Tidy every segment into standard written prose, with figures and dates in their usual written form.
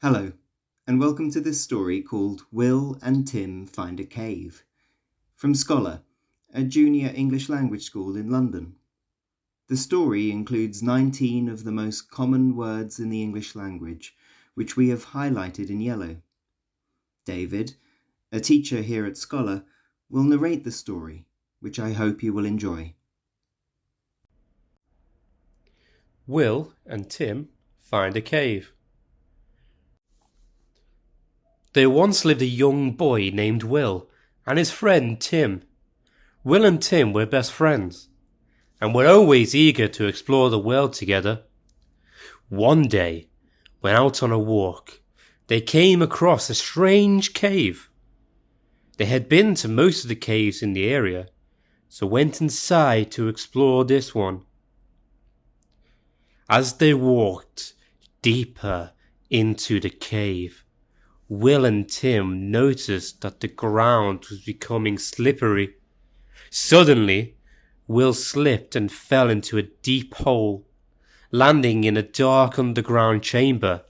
Hello, and welcome to this story called Will and Tim Find a Cave, from SKOLA, a junior English language school in London. The story includes 19 of the most common words in the English language, which we have highlighted in yellow. David, a teacher here at SKOLA, will narrate the story, which I hope you will enjoy. Will and Tim find a cave. There once lived a young boy named Will and his friend Tim. Will and Tim were best friends and were always eager to explore the world together. One day, when out on a walk, they came across a strange cave. They had been to most of the caves in the area, so went inside to explore this one. As they walked deeper into the cave, Will and Tim noticed that the ground was becoming slippery. Suddenly, Will slipped and fell into a deep hole, landing in a dark underground chamber.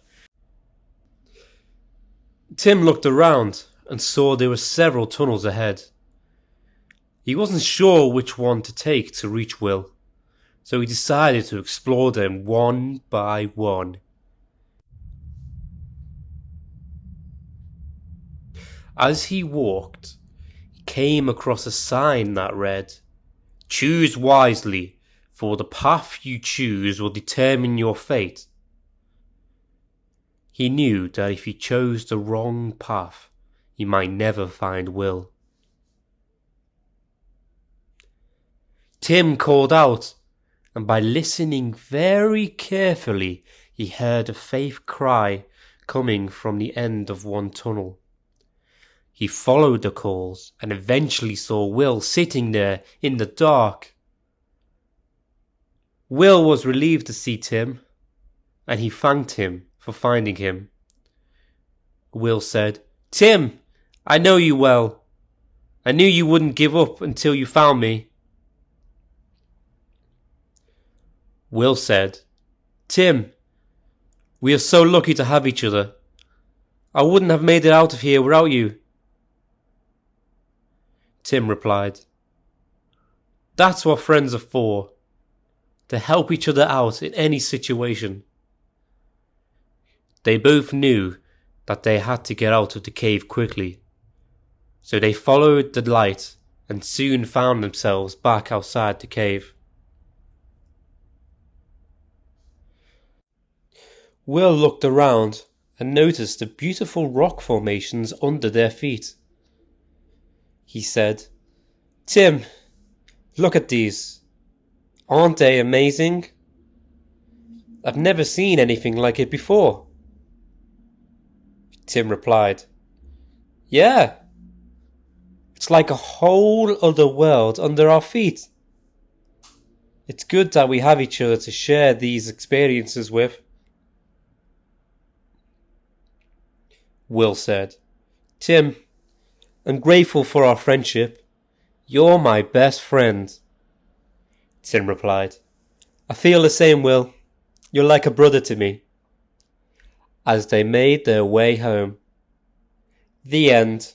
Tim looked around and saw there were several tunnels ahead. He wasn't sure which one to take to reach Will, so he decided to explore them one by one. As he walked, he came across a sign that read, "Choose wisely, for the path you choose will determine your fate." He knew that if he chose the wrong path, he might never find Will. Tim called out, and by listening very carefully, he heard a faint cry coming from the end of one tunnel. He followed the calls and eventually saw Will sitting there in the dark. Will was relieved to see Tim, and he thanked him for finding him. Will said, "Tim, I know you well. I knew you wouldn't give up until you found me." Will said, "Tim, we are so lucky to have each other. I wouldn't have made it out of here without you." Tim replied, "That's what friends are for, to help each other out in any situation." They both knew that they had to get out of the cave quickly, so they followed the light and soon found themselves back outside the cave. Will looked around and noticed the beautiful rock formations under their feet. He said, "Tim, look at these. Aren't they amazing? I've never seen anything like it before." Tim replied, "Yeah, it's like a whole other world under our feet. It's good that we have each other to share these experiences with." Will said, "Tim, I'm grateful for our friendship. You're my best friend." Tim replied, "I feel the same, Will. You're like a brother to me." As they made their way home. The end.